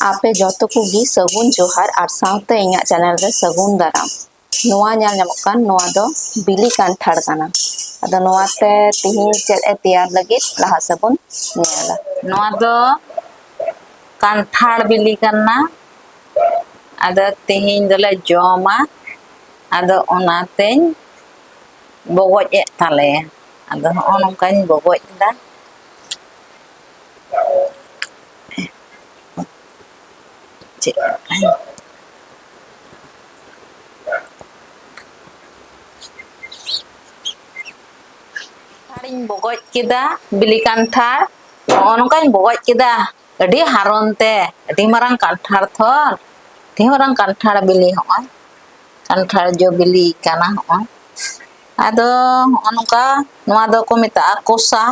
आपे जतो कुगी सगुन जोहार और सावते इᱧᱟᱜ चैनल रे सगुन दाराम नोआ ᱧᱮᱞ ᱧᱟᱢᱚᱜ ᱠᱟᱱ ᱱᱚᱣᱟ ᱫᱚ ᱵᱤᱞᱤ ᱠᱟᱱᱴᱷᱟᱲ ᱠᱟᱱᱟ ᱟᱫᱚ ᱱᱚᱣᱟᱛᱮ ᱛᱤᱦᱤᱧ ᱪᱮᱫ ᱮ ᱛᱮᱭᱟᱨ ᱞᱟᱹᱜᱤᱫ ᱞᱟᱦᱟ ᱥᱮᱵᱚᱱ ᱧᱮᱞᱟ ᱱᱚᱣᱟ ᱫᱚ ᱠᱟᱱᱴᱷᱟᱲ ᱵᱤᱞᱤ ᱠᱟᱱᱟ ᱟᱫᱚ ᱛᱤᱦᱤᱧ ᱫᱚᱞᱮ ᱡᱚᱢᱟ ᱟᱫᱚ ᱚᱱᱟᱛᱮᱧ ᱵᱚᱜᱚᱡ ᱮᱫ ᱛᱟᱞᱮᱭᱟ ᱟᱫᱚ ᱦᱚᱸᱜᱼᱚ ᱱᱚᱝᱠᱟᱧ ᱵᱚᱜᱚᱡ ᱮᱫᱟ ᱪᱮᱫ ᱞᱮᱠᱟᱧ ᱠᱟᱱᱴᱷᱟᱲᱤᱧ ᱵᱚᱜᱚᱡ ᱠᱮᱫᱟ ᱵᱤᱞᱤ ᱠᱟᱱᱴᱷᱟᱲ ᱱᱚᱜᱼᱚ ᱱᱚᱝᱠᱟᱧ ᱵᱚᱜᱚᱡ ᱠᱮᱫᱟ ᱟᱹᱰᱤ ᱦᱟᱨᱚᱱ ᱛᱮ ᱟᱹᱰᱤ ᱢᱟᱨᱟᱝ ᱠᱟᱱᱴᱷᱟᱲ ᱛᱷᱚ ᱟᱹᱰᱤ ᱢᱟᱨᱟᱝ ᱠᱟᱱᱴᱷᱟᱲ ᱵᱤᱞᱤ ᱦᱚᱸᱜᱼᱚᱭ ᱠᱟᱱᱴᱷᱟᱲ ᱡᱚ ᱵᱤᱞᱤ ᱠᱟᱱᱟ ᱦᱚᱸᱜᱼᱚᱭ ᱟᱫᱚ ᱦᱚᱸᱜᱼᱚ ᱱᱚᱝᱠᱟ ᱱᱚᱣᱟ ᱫᱚᱠᱚ ᱢᱮᱛᱟᱜᱼᱟ ᱠᱚᱥᱟ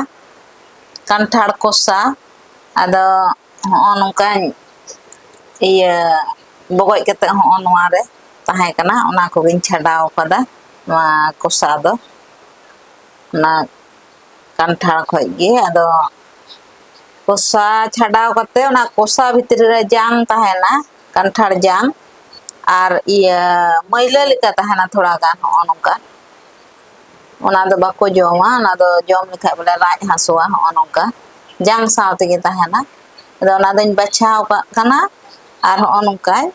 ᱠᱟᱱᱴᱷᱟᱲ ᱠᱚᱥᱟ ᱟᱫᱚ ᱦᱚᱸᱜᱼᱚ ᱱᱚᱝᱠᱟᱧ ᱵᱚᱜᱚᱡ ᱠᱟᱛᱮ ᱦᱚᱸᱜᱼᱚ ᱱᱚᱣᱟ ᱨᱮ ᱛᱟᱦᱮᱸ ᱠᱟᱱᱟ ᱚᱱᱟ ᱠᱚᱜᱮᱧ ᱪᱷᱟᱰᱟᱣ ᱠᱟᱫᱟ ᱱᱚᱣᱟ ᱠᱚᱥᱟ ᱫᱚ ᱚᱱᱟ ᱠᱟᱱᱴᱷᱟᱲ ᱠᱷᱚᱡ ᱜᱮ ᱟᱫᱚ ᱠᱚᱥᱟ ᱪᱷᱟᱰᱟᱣ ᱠᱟᱛᱮ ᱚᱱᱟ ᱠᱚᱥᱟ ᱵᱷᱤᱛᱨᱤ ᱨᱮ ᱡᱟᱝ ᱛᱟᱦᱮᱱᱟ ᱠᱟᱱᱴᱷᱟᱲ ᱡᱟᱝ ᱟᱨ ᱢᱟᱹᱭᱞᱟᱹ ᱞᱮᱠᱟ ᱛᱟᱦᱮᱱᱟ ᱛᱷᱚᱲᱟ ᱜᱟᱱ ᱦᱚᱸᱜᱼᱚ ᱱᱚᱝᱠᱟ ᱚᱱᱟ ᱫᱚ ᱵᱟᱠᱚ ᱡᱚᱢᱟ ᱚᱱᱟ ᱫᱚ ᱡᱚᱢ ᱞᱮᱠᱷᱟᱡ ᱵᱚᱞᱮ ᱞᱟᱡ ᱦᱟᱹᱥᱩᱣᱟ ᱦᱚᱸᱜᱼᱚ ᱱᱚᱝᱠᱟ ᱡᱟᱝ ᱥᱟᱶ ᱛᱮᱜᱮ ᱛᱟᱦᱮᱱᱟ ᱟᱫᱚ ᱚᱱᱟ ᱫᱚᱧ ᱵᱟᱪᱷᱟᱣ ᱠᱟᱜ ᱠᱟᱱᱟ ᱟᱨ ᱦᱚᱸᱜᱼᱚ ᱱᱚᱝकाᱧ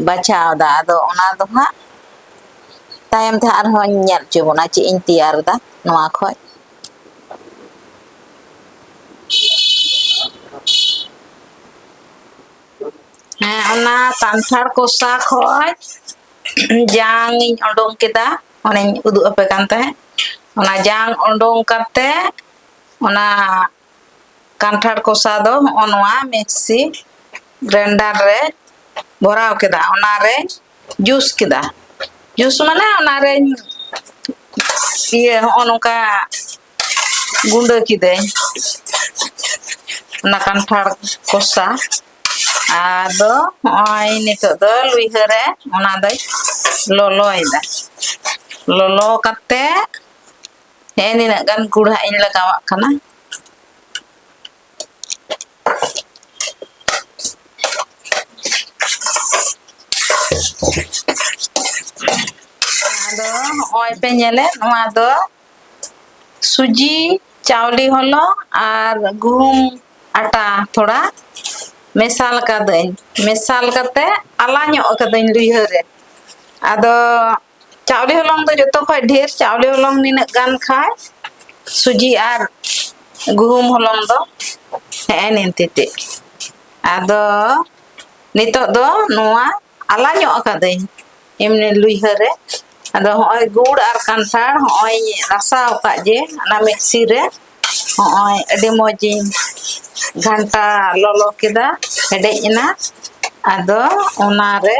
ᱵᱟᱪᱷᱟᱣᱫᱟ ᱟᱫᱚ ᱚᱱᱟ ᱫᱚ ᱦᱟᱸᱜ ᱛᱟᱭᱚᱢ ᱛᱮ ᱟᱨᱦᱚᱸᱧ ᱧᱮᱞ ᱦᱚᱪᱚ ᱵᱚᱱᱟ ᱪᱮᱫ ᱤᱧ ᱛᱮᱭᱟᱨᱫᱟ ᱱᱚᱣᱟ ᱠᱷᱚᱡ ᱦᱮᱸ ᱚᱱᱟ ᱠᱟᱱᱴᱷᱟᱲ ᱠᱚᱥᱟ ᱠᱷᱚᱡ ᱡᱟᱝ ᱤᱧ ᱩᱰᱩᱝ ᱠᱮᱫᱟ ᱚᱱᱮᱧ ᱩᱫᱩᱜ ᱟᱯᱮ ᱠᱟᱱ ᱛᱟᱦᱮᱸᱫ ᱚᱱᱟ ᱡᱟᱝ ᱩᱰᱩᱝ ᱠᱟᱛᱮ ᱚᱱᱟ ᱠᱟᱱᱴᱷᱟᱲ ᱠᱚᱥᱟ ᱫᱚ ᱦᱚᱸᱜᱼᱚ ᱱᱚᱣᱟ ᱢᱤᱠᱥᱤ ᱜᱨᱟइंᱰᱟर ᱨᱮ ᱵᱷᱚᱨᱟᱣ ᱠᱮᱫᱟ ᱚᱱᱟᱨᱮ ᱡᱩᱥ ᱠᱮᱫᱟ ᱡᱩᱥ ᱢᱟᱱᱮ ᱚᱱᱟᱨᱮᱧ ᱦᱚᱸᱜᱼᱚ ᱱᱚᱝᱠᱟ ᱜᱩᱸᱰᱟᱹ ᱠᱤᱫᱟᱹᱧ ᱚᱱᱟ ᱠᱟᱱᱴᱷᱟᱲ ᱠᱚᱥᱟ ᱟᱫᱚ ᱦᱚᱸᱜᱼᱚᱭ ᱱᱤᱛᱚᱜ ᱫᱚ ᱞᱩᱭᱦᱟᱹ ᱨᱮ ᱚᱱᱟ ᱫᱚᱧ ᱞᱚᱞᱚᱭᱮᱫᱟ ᱞᱚᱞᱚ ᱠᱟᱛᱮ ᱱᱤᱱᱟᱹᱜ ᱜᱟᱱ ᱜᱩᱲ ᱦᱟᱸᱜ ᱤᱧ ᱞᱟᱜᱟᱣᱟᱜ ᱠᱟᱱᱟ ᱟᱫᱚ ᱦᱚᱸᱜᱼᱚᱭ ᱯᱮ ᱧᱮᱞᱮᱫ ᱱᱚᱣᱟ ᱫᱚ ᱥᱩᱡᱤ ᱪᱟᱣᱞᱮ ᱦᱚᱞᱚᱝ ᱟᱨ ᱜᱩᱦᱩᱢ आटा थोड़ा मेसाल कदाᱹᱧ मेसाल कते आला ᱧᱚᱜ कदाᱹᱧ लुइहा रे आदो चावले हलंग दो जतो खय ढेर चावले हलंग निनक गान खाय सुजी आर गुहुम हलंग दो हे निंतिते आदो नितोग दो नोआ आला ᱧᱚᱜ कदाᱹᱧ एमने लुइहा रे आदो होय गुड़ आर कांसार होय रासाव का जे ना मिक्सी रे होय अडी मोजिन घंटा लolo केदा हेडेज ना आदो ओना रे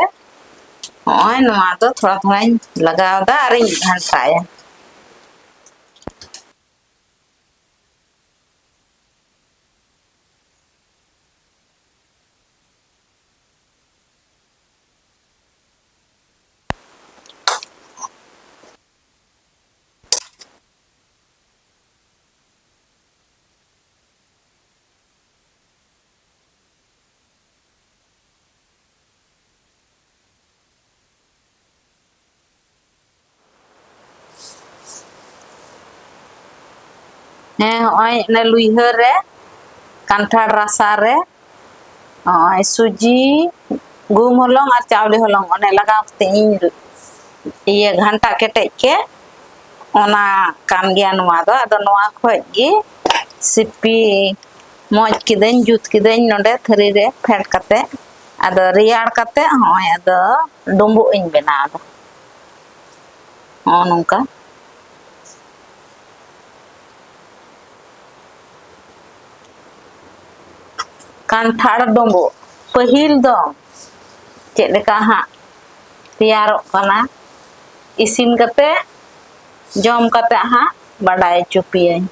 होय नोआ दो थोड़ा थोड़ाኝ लगावदा आरिñ घंटाया होय ने लुइहा रे कांठाड़ रासा रे होय सुजी गुम हलंग और चावले हलंग ओने लगाव कते इन घंटा केटेज के ओना कान गया नोआ दो आदो नोआ खय गी सिपी मौज किदेन जुत किदेन नोंडे थरी रे फेंट कते आदो रियाड़ कते होय आदो डुंबु इन बनावदा नोंका कांठाड़ डुंबु पहिल दो चेक लेका हां तैयारोग कना इसिन कते जम कते हां बाडाय चुपियኝ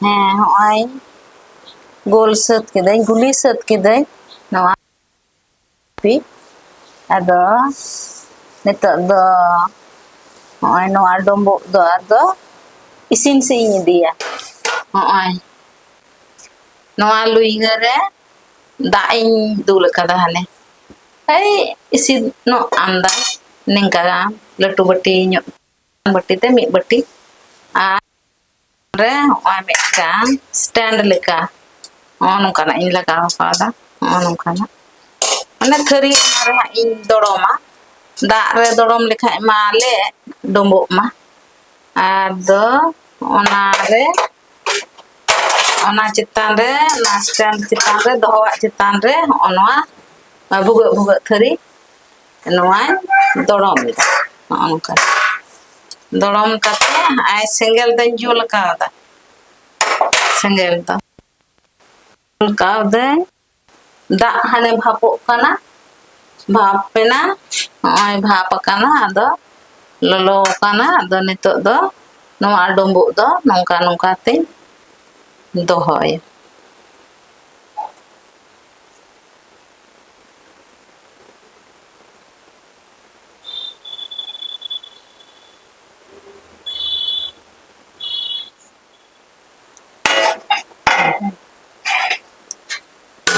ᱦᱮᱸ ᱦᱚᱸᱜᱼᱚᱭ गोल सात किदाᱹᱧ गुली सात किदाᱹᱧ नवा पी आदो नितोग दो होय नवा डुंबु दो आदो इसिन से इन दिया होय नवा लुइगा रे दा इन दूल कदा हने आई इसिन नो आंदा निंका लटू बटी ᱧᱚ बटी ते मी बटी आ रे होय मेकान स्टैंड लेका नोंकाना इन लगाव पादा नोंकाना माने थरी रे इन दड़ोमा दा रे दड़ोम लेखा माले डोंबो मा आदो ओना रे ओना चितान रे ना स्टैंड चितान रे दोहवा चितान रे ओनवा भुग भुग थरी नवा दड़ोम ओनका दड़ोम कते आय सेंगेल दन जुल कादा सेंगेल दा कादे दा हने भापो काना भापेना ओय भाप काना आदो ललो काना आदो नितो दो नवा डोंबो दो नोंका नोंका ते दोहय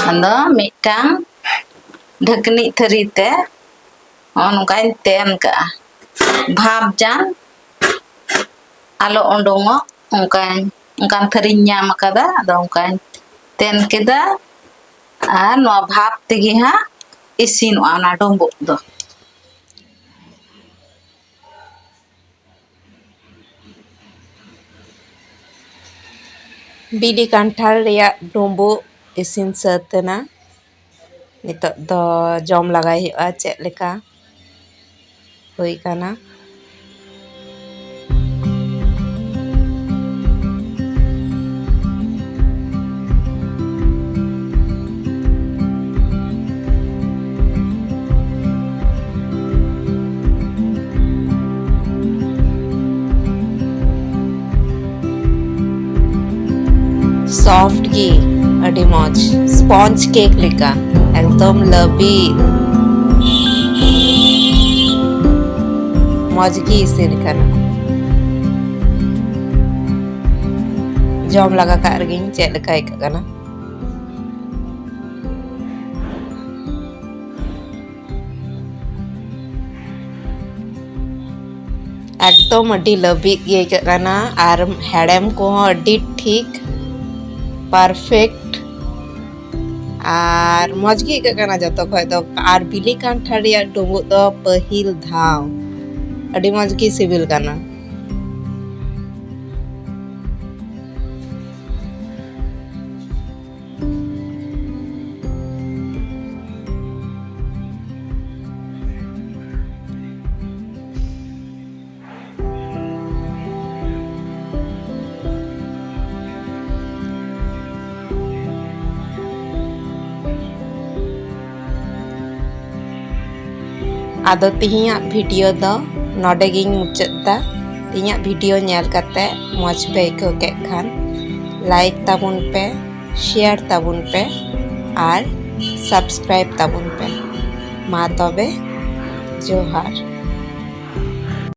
अंदो मिटांग ढकनी थरी ते नोंकाइन तेन का भाप जान आलो ओंडोंगो उनकान थरी ᱧᱟᱢ कदा अदो उनकान तेन केदा आ नो भाप तेगी हा इसिन आना डोंबो दो बिली कांठाल रेया डोंबो इसिन सतना नितो दो जम लगाई हुआ चेक लेका हुई काना सॉफ्ट गी अडी मौज स्पॉन्ज केक लेका एकदम लबीद मौज गी इसिन काना जम लगा का रगिन चेक लेका इका काना एकदम अडी लबीद गे इका काना आर हेड़ेम को अडी ठीक परफेक्ट और मौज गे इका जो खो और बिली कांठाल डुंबुग दो पहिल धाव अडी मौज गे सिबिल काना आदो तिहिया वीडियो दो नोडे गिन मुचादा तिहिया वीडियो नेल काते मौज पे आइको के खान लाइक ताबुन पे शेयर ताबुन पे और सब्सक्राइब ताबुन पे मा तबे जोहार।